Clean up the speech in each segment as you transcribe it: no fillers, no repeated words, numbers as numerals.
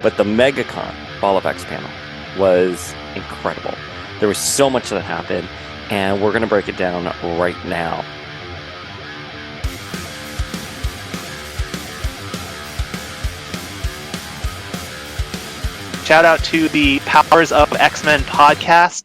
But the MegaCon Fall of X panel was incredible. There was so much that happened, and we're going to break it down right now. Shout out to the Powers of X-Men podcast.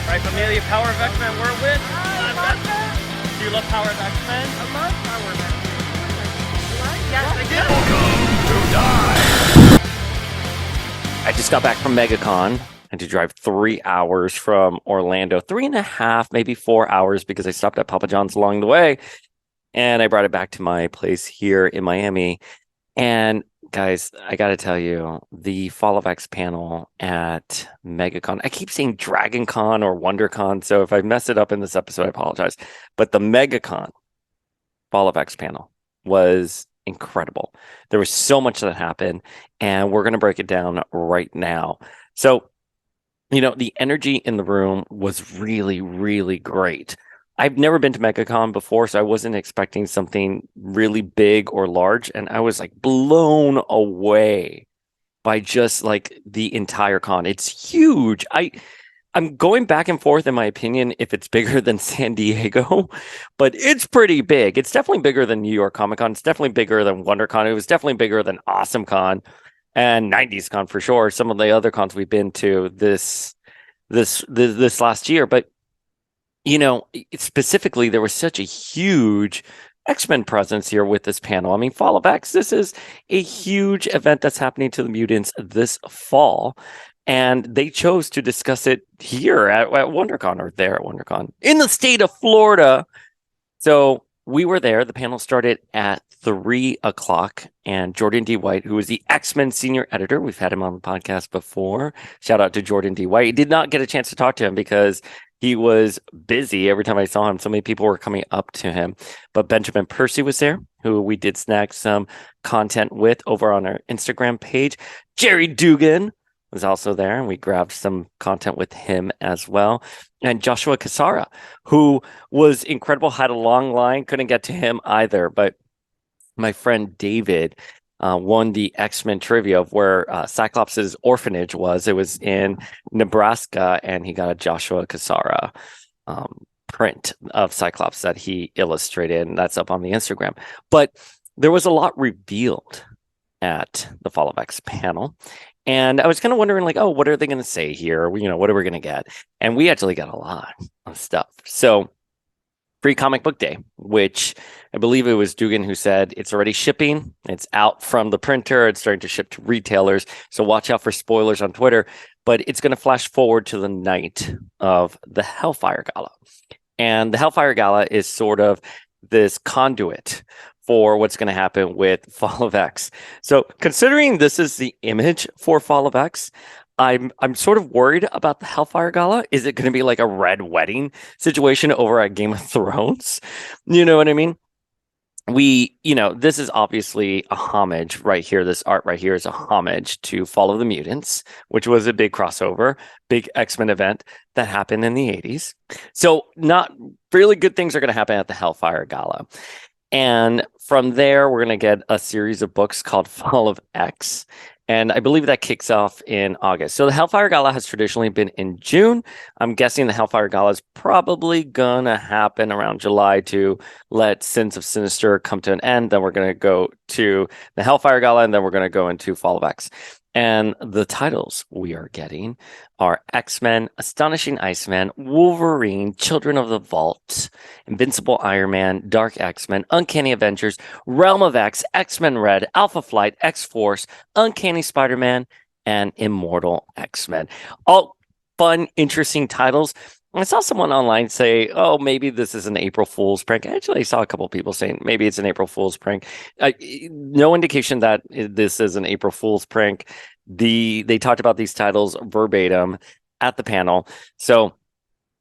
Right, familia, Power of X-Men, we're with. Do you love Power of X-Men? I love Power of X-Men. Yes, I just got back from MegaCon. I had to drive 3 hours from Orlando, 3.5, maybe 4 hours, because I stopped at Papa John's along the way, and I brought it back to my place here in Miami. And guys, I got to tell you, the Fall of X panel at MegaCon, I keep saying DragonCon or WonderCon, so if I mess it up in this episode, I apologize. But the MegaCon Fall of X panel was incredible. There was so much that happened, and we're going to break it down right now. So, the energy in the room was really, really great. I've never been to MegaCon before, so I wasn't expecting something really big or large, and I was like blown away by just like the entire con. It's huge. I'm going back and forth in my opinion if it's bigger than San Diego, but it's pretty big. It's definitely bigger than New York Comic Con. It's definitely bigger than WonderCon. It was definitely bigger than AwesomeCon and 90s Con for sure. Some of the other cons we've been to this last year, but specifically, there was such a huge X-Men presence here with this panel. I mean, Fall of X, this is a huge event that's happening to the mutants this fall. And they chose to discuss it here at WonderCon, or there at WonderCon, in the state of Florida. So we were there. The panel started at 3 o'clock. And Jordan D. White, who is the X-Men senior editor, we've had him on the podcast before. Shout out to Jordan D. White. Did not get a chance to talk to him because he was busy every time I saw him. So many people were coming up to him. But Benjamin Percy was there, who we did snag some content with over on our Instagram page. Jerry Dugan was also there, and we grabbed some content with him as well. And Joshua Cassara, who was incredible, had a long line, couldn't get to him either. But my friend David won the X-Men trivia of where Cyclops' orphanage was. It was in Nebraska, and he got a Joshua Cassara print of Cyclops that he illustrated, and that's up on the Instagram. But there was a lot revealed at the Fall of X panel, and I was kind of wondering, like, what are they going to say here? What are we going to get? And we actually got a lot of stuff. So, Free Comic Book Day, which I believe it was Dugan who said it's already shipping. It's out from the printer. It's starting to ship to retailers. So watch out for spoilers on Twitter. But it's going to flash forward to the night of the Hellfire Gala. And the Hellfire Gala is sort of this conduit for what's going to happen with Fall of X. So considering this is the image for Fall of X, I'm sort of worried about the Hellfire Gala. Is it going to be like a red wedding situation over at Game of Thrones? You know what I mean? This is obviously a homage right here. This art right here is a homage to Fall of the Mutants, which was a big crossover, big X-Men event that happened in the 80s. So not really good things are going to happen at the Hellfire Gala. And from there, we're going to get a series of books called Fall of X. And I believe that kicks off in August. So the Hellfire Gala has traditionally been in June. I'm guessing the Hellfire Gala is probably going to happen around July to let Sins of Sinister come to an end. Then we're going to go to the Hellfire Gala, and then we're going to go into Fall of X. And the titles we are getting are X-Men, Astonishing Iceman, Wolverine, Children of the Vault, Invincible Iron Man, Dark X-Men, Uncanny Avengers, Realm of X, X-Men Red, Alpha Flight, X-Force, Uncanny Spider-Man, and Immortal X-Men. All fun, interesting titles. I saw someone online say, maybe this is an April Fool's prank. Actually, I saw a couple of people saying maybe it's an April Fool's prank. No indication that this is an April Fool's prank. They talked about these titles verbatim at the panel. So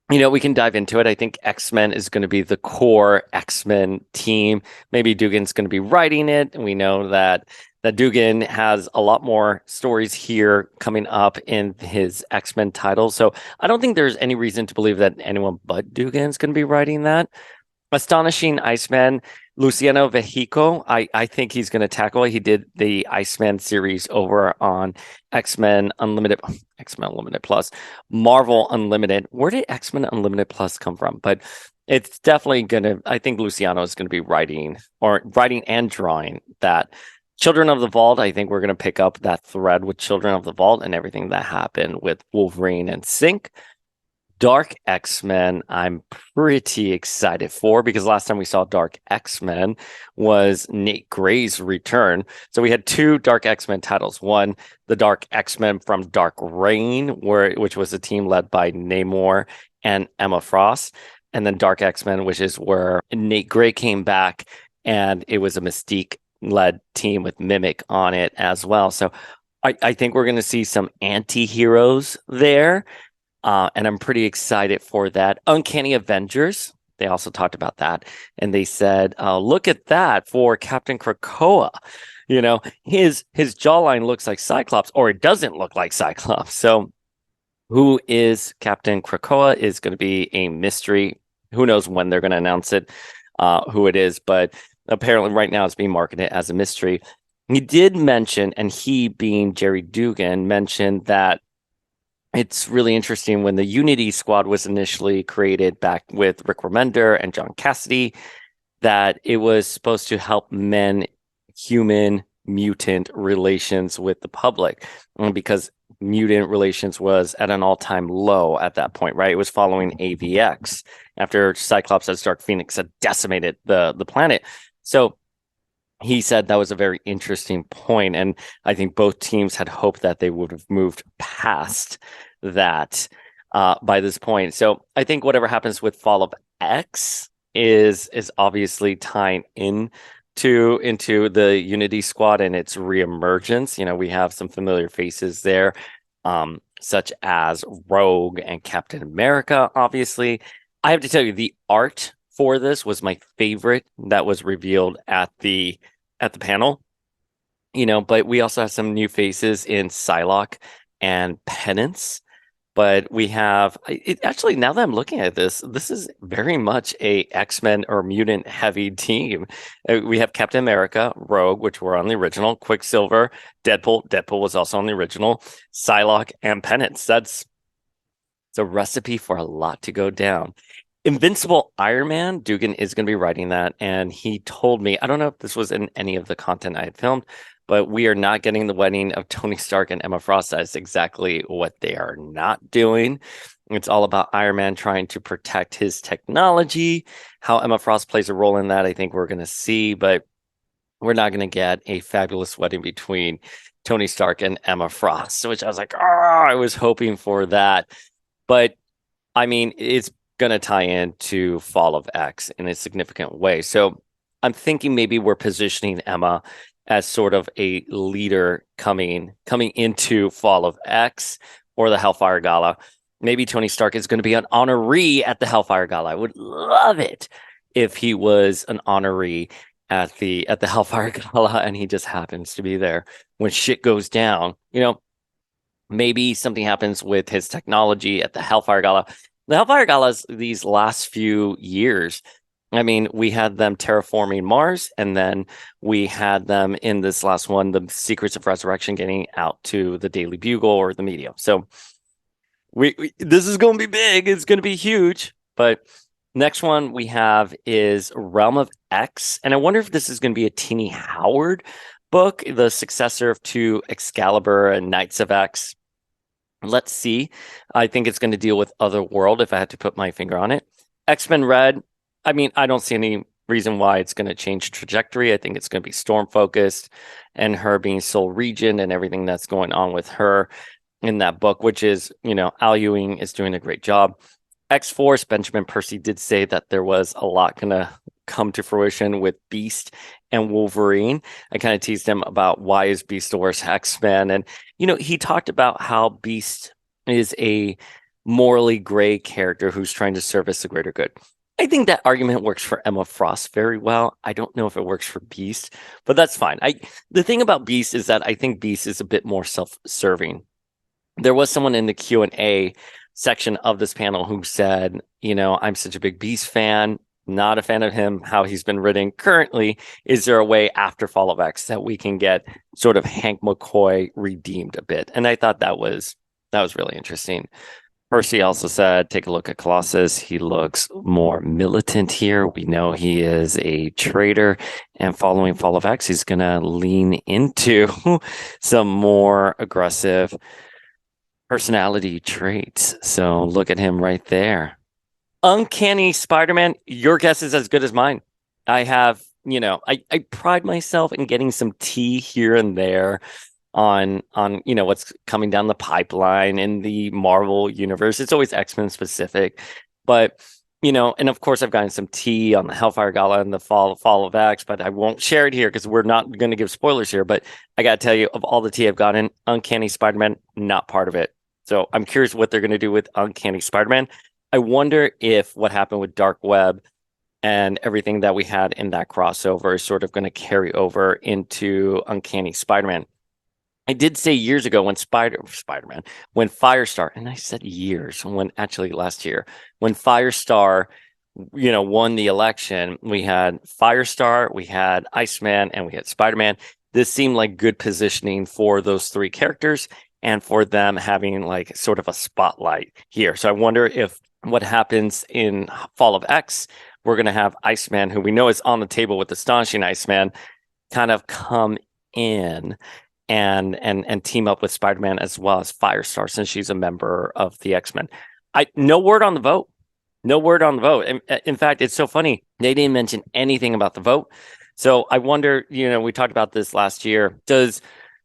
We can dive into it. I think X-Men is going to be the core X-Men team. Maybe Dugan's going to be writing it. And we know that Dugan has a lot more stories here coming up in his X-Men title. So I don't think there's any reason to believe that anyone but Dugan's going to be writing that. Astonishing Iceman, Luciano Vejico. I think he's going to tackle it. He did the Iceman series over on X-Men Unlimited Plus, Marvel Unlimited. Where did X-Men Unlimited Plus come from? But it's definitely going to, I think Luciano is going to be writing and drawing that. Children of the Vault, I think we're going to pick up that thread with Children of the Vault and everything that happened with Wolverine and Sync. Dark X-Men, I'm pretty excited for, because last time we saw Dark X-Men was Nate Gray's return. So we had 2 Dark X-Men titles. One, the Dark X-Men from Dark Reign, which was a team led by Namor and Emma Frost. And then Dark X-Men, which is where Nate Gray came back, and it was a Mystique-led team with Mimic on it as well. So I think we're going to see some anti-heroes there. And I'm pretty excited for that. Uncanny Avengers, they also talked about that. And they said, look at that for Captain Krakoa. His jawline looks like Cyclops, or it doesn't look like Cyclops. So who is Captain Krakoa is going to be a mystery. Who knows when they're going to announce it, who it is. But apparently right now it's being marketed as a mystery. He did mention, and he being Jerry Dugan, mentioned that it's really interesting when the Unity Squad was initially created back with Rick Remender and John Cassidy, that it was supposed to help mend human-mutant relations with the public, because mutant relations was at an all-time low at that point, right? It was following AVX after Cyclops as Dark Phoenix had decimated the planet. So he said that was a very interesting point, and I think both teams had hoped that they would have moved past that by this point. So I think whatever happens with Fall of X is obviously tying into the Unity Squad and its reemergence. We have some familiar faces there, such as Rogue and Captain America. Obviously, I have to tell you, the art for this was my favorite that was revealed at the panel. But we also have some new faces in Psylocke and Penance. But we have actually, now that I'm looking at this is very much a X-Men or mutant heavy team. We have Captain America, Rogue, which were on the original, Quicksilver, Deadpool was also on the original, Psylocke, and Penance. It's a recipe for a lot to go down. Invincible Iron Man, Dugan is going to be writing that, and he told me, I don't know if this was in any of the content I had filmed, but we are not getting the wedding of Tony Stark and Emma Frost. That is exactly what they are not doing. It's all about Iron Man trying to protect his technology. How Emma Frost plays a role in that, I think we're going to see, but we're not going to get a fabulous wedding between Tony Stark and Emma Frost, which I was like, I was hoping for that. But I mean, it's going to tie into Fall of X in a significant way. So I'm thinking maybe we're positioning Emma as sort of a leader coming into Fall of X or the Hellfire Gala. Maybe Tony Stark is going to be an honoree at the Hellfire Gala. I would love it if he was an honoree at the Hellfire Gala and he just happens to be there when shit goes down. Maybe something happens with his technology at the Hellfire Gala. The Hellfire Galas these last few years, I mean, we had them terraforming Mars, and then we had them in this last one, the Secrets of Resurrection, getting out to the Daily Bugle or the media. So this is going to be big. It's going to be huge. But next one we have is Realm of X. And I wonder if this is going to be a Tini Howard book, the successor to Excalibur and Knights of X. Let's see. I think it's going to deal with Otherworld if I had to put my finger on it. X-Men Red. I mean, I don't see any reason why it's going to change trajectory. I think it's going to be Storm focused and her being Soul Region and everything that's going on with her in that book, which is, Al Ewing is doing a great job. X-Force, Benjamin Percy did say that there was a lot going to come to fruition with Beast and Wolverine. I kind of teased him about why is Beast the worst X-Men. And, he talked about how Beast is a morally gray character who's trying to service the greater good. I think that argument works for Emma Frost very well. I don't know if it works for Beast, but that's fine. The thing about Beast is that I think Beast is a bit more self-serving. There was someone in the Q&A section of this panel who said, I'm such a big Beast fan, not a fan of him, how he's been written currently. Is there a way after Fall of X that we can get sort of Hank McCoy redeemed a bit? And I thought that was really interesting. Percy also said, take a look at Colossus. He looks more militant here. We know he is a traitor. And following Fall of X, he's going to lean into some more aggressive personality traits. So look at him right there. Uncanny Spider-Man, your guess is as good as mine. I have, I pride myself in getting some tea here and there on what's coming down the pipeline in the Marvel universe. It's always X-Men specific, but and of course I've gotten some tea on the Hellfire Gala and the Fall of X, but I won't share it here because we're not going to give spoilers here. But I gotta tell you, of all the tea I've gotten, Uncanny Spider-Man, not part of it. So I'm curious what they're going to do with Uncanny Spider-Man. I wonder if what happened with Dark Web and everything that we had in that crossover is sort of going to carry over into Uncanny Spider-Man. I did say years ago when Spider-Man, when Firestar, and I said years, when actually last year, when Firestar, won the election, we had Firestar, we had Iceman, and we had Spider-Man. This seemed like good positioning for those three characters and for them having like sort of a spotlight here. So I wonder if what happens in Fall of X, we're going to have Iceman, who we know is on the table with Astonishing Iceman, kind of come in and team up with Spider-Man as well as Firestar, since she's a member of the X-Men. No word on the vote. No word on the vote. In fact, it's so funny. They didn't mention anything about the vote. So I wonder, we talked about this last year.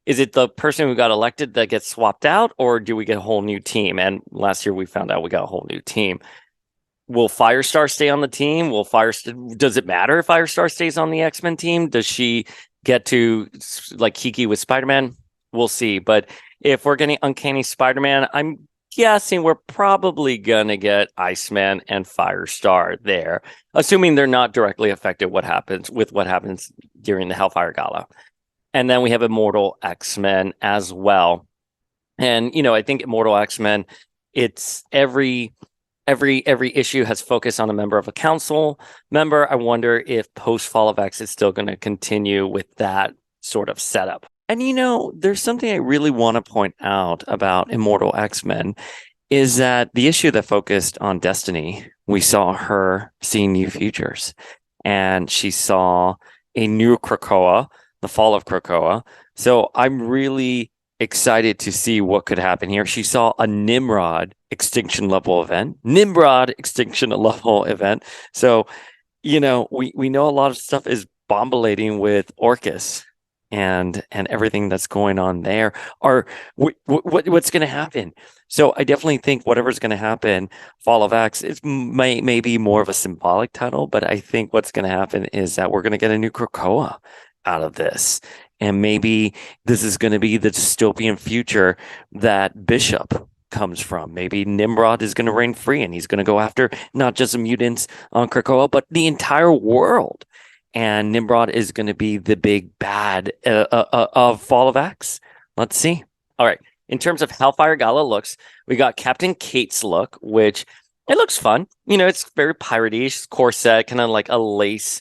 Is it the person who got elected that gets swapped out, or do we get a whole new team? And last year we found out we got a whole new team. Will Firestar stay on the team? Does it matter if Firestar stays on the X-Men team? Does she get to like Kiki with Spider-Man? We'll see. But if we're getting Uncanny Spider-Man, I'm guessing we're probably gonna get Iceman and Firestar there, assuming they're not directly affected what happens during the Hellfire Gala. And then we have Immortal X-Men as well. And I think Immortal X-Men, it's every issue has focused on a member of a council member. I wonder if post Fall of X is still going to continue with that sort of setup. And there's something I really want to point out about Immortal X-Men is that the issue that focused on Destiny, we saw her seeing new futures, and she saw a new Krakoa, the fall of Krakoa. So I'm really excited to see what could happen here. She saw a Nimrod extinction level event. So, we know a lot of stuff is bombulating with Orcus and everything that's going on there. What's going to happen? So I definitely think whatever's going to happen, Fall of X, may be more of a symbolic title, but I think what's going to happen is that we're going to get a new Krakoa out of this. And maybe this is going to be the dystopian future that Bishop comes from. Maybe Nimrod is going to reign free, and he's going to go after not just the mutants on Krakoa, but the entire world. And Nimrod is going to be the big bad of Fall of X. Let's see. All right. In terms of Hellfire Gala looks, we got Captain Kate's look, which it looks fun. It's very piratey, corset, kind of like a lace,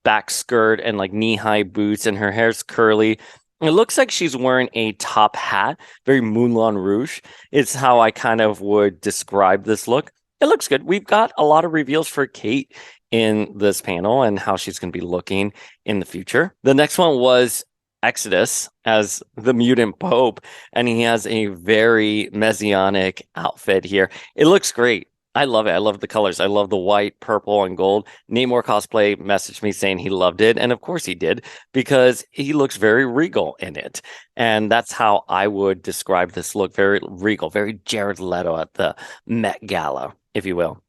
back skirt and like knee-high boots, and her hair's curly. It looks like she's wearing a top hat, very Moulin Rouge. It's how I kind of would describe this look. It looks good. We've got a lot of reveals for Kate in this panel and how she's going to be looking in the future. The next one was Exodus as the mutant pope, and he has a very messianic outfit here. It looks great. I love it. I love the colors. I love the white, purple, and gold. Namor Cosplay messaged me saying he loved it. And of course he did, because he looks very regal in it. And that's how I would describe this look. Very regal, very Jared Leto at the Met Gala, if you will.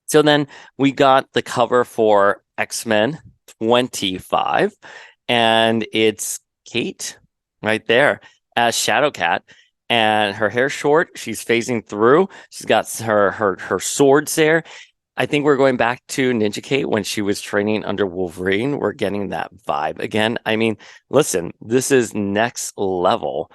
So then we got the cover for X-Men 25. And it's Kate right there as Shadowcat. and her hair's short. She's phasing through. She's got her swords there. I think we're going back to Ninja Kate when she was training under Wolverine. We're getting that vibe again. I mean, listen, this is next level.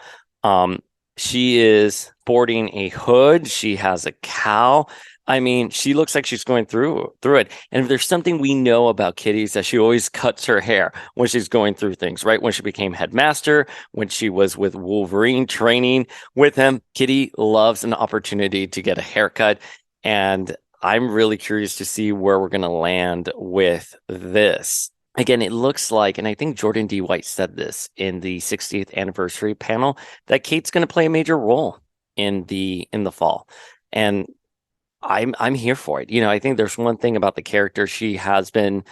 She is sporting a hood. She has a cowl. I mean, she looks like she's going through it. And if there's something we know about Kitty, is that she always cuts her hair when she's going through things, right? When she became headmaster, when she was with Wolverine training with him, Kitty loves an opportunity to get a haircut. And I'm really curious to see where we're going to land with this. Again, it looks like, and I think Jordan D. White said this in the 60th anniversary panel, that Kate's going to play a major role in the fall. And I'm here for it. I think there's one thing about the character. She has been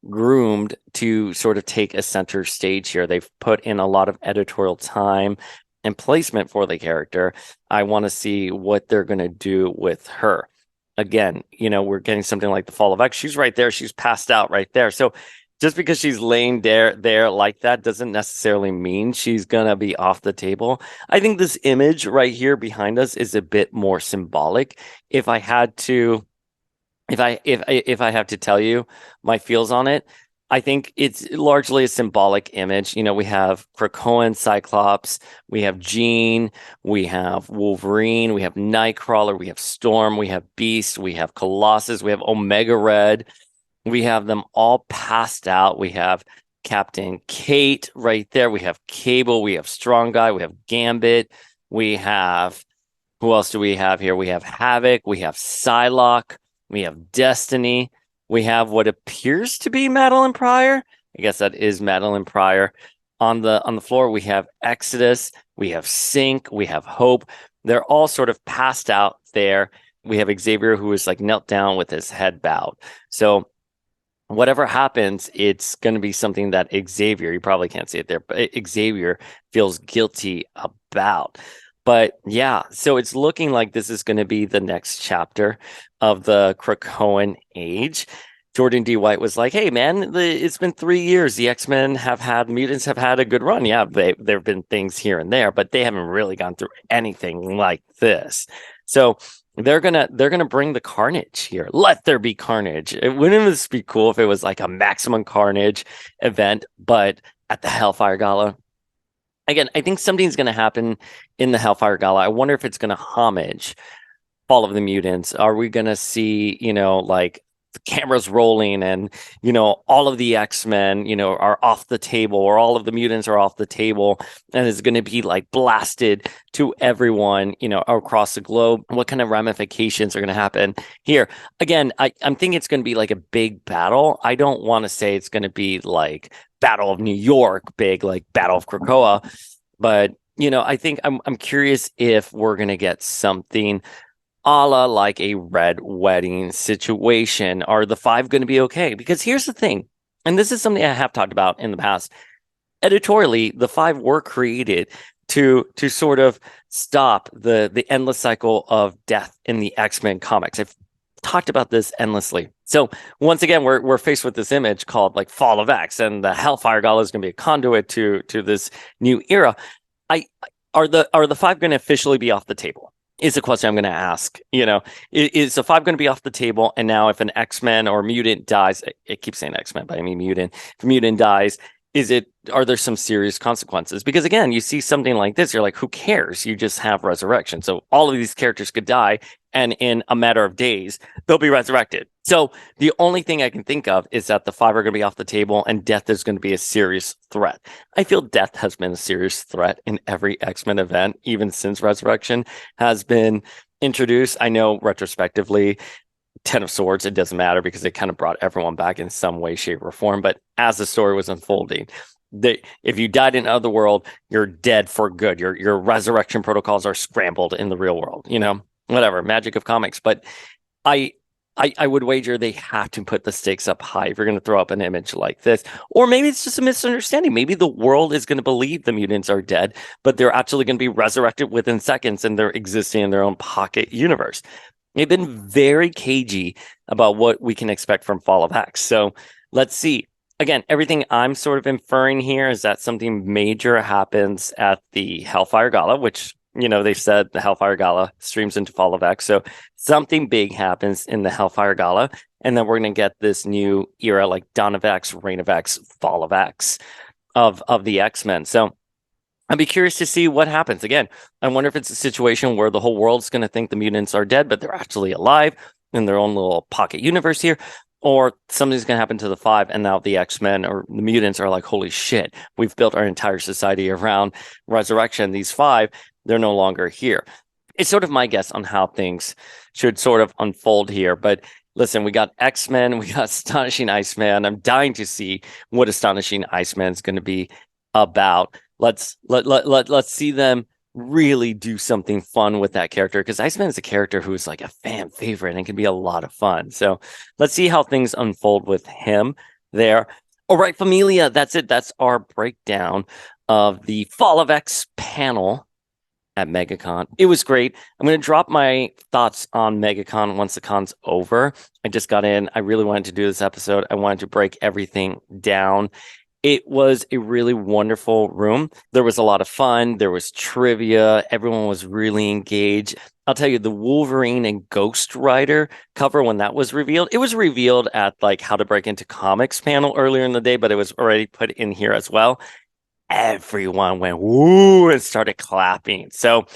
groomed to sort of take a center stage here. They've put in a lot of editorial time and placement for the character. I want to see what they're going to do with her. Again, we're getting something like the Fall of X. She's right there. She's passed out right there. So just because she's laying there like that doesn't necessarily mean she's gonna be off the table. I think this image right here behind us is a bit more symbolic. If I have to tell you my feels on it, I think it's largely a symbolic image. We have Krakoan Cyclops, we have Jean, we have Wolverine, we have Nightcrawler, we have Storm, we have Beast, we have Colossus, we have Omega Red. We have them all passed out. We have Captain Kate right there. We have Cable. We have Strong Guy. We have Gambit. We have, who else do we have here? We have Havoc. We have Psylocke. We have Destiny. We have what appears to be Madeline Pryor. I guess that is Madeline Pryor. On the floor, we have Exodus. We have Sync. We have Hope. They're all sort of passed out there. We have Xavier, who is like knelt down with his head bowed. So whatever happens, it's going to be something that Xavier, you probably can't see it there, but Xavier feels guilty about. But yeah, so it's looking like this is going to be the next chapter of the Krakoan age. Jordan D. White was like, hey, man, it's been 3 years. The X-Men mutants have had a good run. Yeah, there have been things here and there, but they haven't really gone through anything like this. So they're gonna bring the carnage here. Let there be carnage. Wouldn't this be cool if it was like a Maximum Carnage event, but at the Hellfire Gala? Again, I think something's gonna happen in the Hellfire Gala. I wonder if it's gonna homage Fall of the Mutants. Are we gonna see, like the cameras rolling and, all of the X-Men, are off the table, or all of the mutants are off the table, and it's going to be like blasted to everyone, across the globe? What kind of ramifications are going to happen here? Again, I'm thinking it's going to be like a big battle. I don't want to say it's going to be like Battle of New York, big, like Battle of Krakoa, but, I think I'm curious if we're going to get something a la like a Red Wedding situation. Are the five going to be okay? Because here's the thing, and this is something I have talked about in the past. Editorially, the five were created to sort of stop the endless cycle of death in the X-Men comics. I've talked about this endlessly. So once again, we're faced with this image called like Fall of X, and the Hellfire Gala is going to be a conduit to this new era. Are the five going to officially be off the table? Is the question I'm going to ask. Is the five going to be off the table? And now if an X-Men or mutant dies, I keep saying X-Men, but I mean mutant. If a mutant dies, are there some serious consequences? Because again, you see something like this, you're like, who cares? You just have resurrection. So all of these characters could die, and in a matter of days, they'll be resurrected. So the only thing I can think of is that the five are going to be off the table, and death is going to be a serious threat. I feel death has been a serious threat in every X-Men event, even since Resurrection has been introduced. I know retrospectively, Ten of Swords, it doesn't matter because it kind of brought everyone back in some way, shape, or form. But as the story was unfolding, if you died in Otherworld, you're dead for good. Your resurrection protocols are scrambled in the real world. Whatever, magic of comics. But I would wager they have to put the stakes up high if you're going to throw up an image like this. Or maybe it's just a misunderstanding. Maybe the world is going to believe the mutants are dead, but they're actually going to be resurrected within seconds, and they're existing in their own pocket universe. They've been very cagey about what we can expect from Fall of X. So let's see. Again, everything I'm sort of inferring here is that something major happens at the Hellfire Gala, which, they said the Hellfire Gala streams into Fall of X. So something big happens in the Hellfire Gala. And then we're going to get this new era like Dawn of X, Reign of X, Fall of X of the X-Men. So I'd be curious to see what happens. Again, I wonder if it's a situation where the whole world's going to think the mutants are dead, but they're actually alive in their own little pocket universe here. Or something's going to happen to the Five, and now the X-Men or the mutants are like, holy shit, we've built our entire society around Resurrection. These Five, they're no longer here. It's sort of my guess on how things should sort of unfold here. But listen, we got X-Men, we got Astonishing Iceman. I'm dying to see what Astonishing Iceman is going to be about. Let's see them really do something fun with that character, because Iceman is a character who's like a fan favorite and can be a lot of fun. So let's see how things unfold with him there. All right, familia, that's it. That's our breakdown of the Fall of X panel at MegaCon. It was great. I'm going to drop my thoughts on MegaCon once the con's over. I just got in. I really wanted to do this episode. I wanted to break everything down. It was a really wonderful room. There was a lot of fun. There was trivia. Everyone was really engaged. I'll tell you, the Wolverine and Ghost Rider cover, when that was revealed, it was revealed at like How to Break Into Comics panel earlier in the day, but it was already put in here as well. Everyone went woo and started clapping. So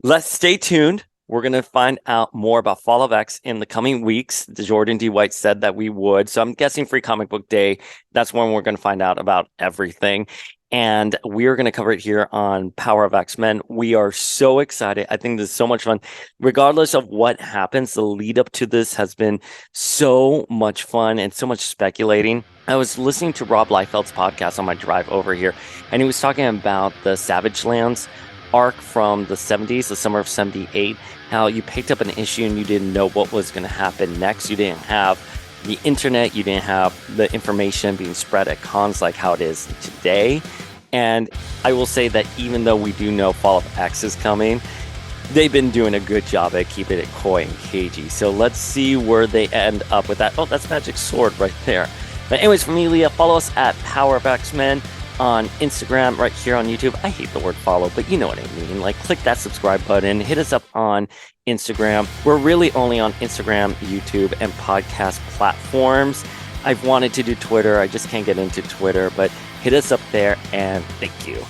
let's stay tuned. We're going to find out more about Fall of X in the coming weeks. Jordan D. White said that we would. So I'm guessing Free Comic Book Day, that's when we're going to find out about everything. And we're going to cover it here on Power of X-Men. We are so excited. I think this is so much fun. Regardless of what happens, the lead up to this has been so much fun and so much speculating. I was listening to Rob Liefeld's podcast on my drive over here, and he was talking about the Savage Lands arc from the 70s, the summer of 78, how you picked up an issue and you didn't know what was going to happen next. You didn't have the internet, you didn't have the information being spread at cons like how it is today. And I will say that even though we do know Fall of X is coming, they've been doing a good job at keeping it coy and cagey. So let's see where they end up with that. Oh, that's Magic Sword right there. But anyways, familia, follow us at Power of X-Men on Instagram, right here on YouTube. I hate the word follow, but you know what I mean. Like, click that subscribe button, hit us up on Instagram. We're really only on Instagram, YouTube, and podcast platforms. I've wanted to do Twitter. I just can't get into Twitter, but hit us up there, and thank you.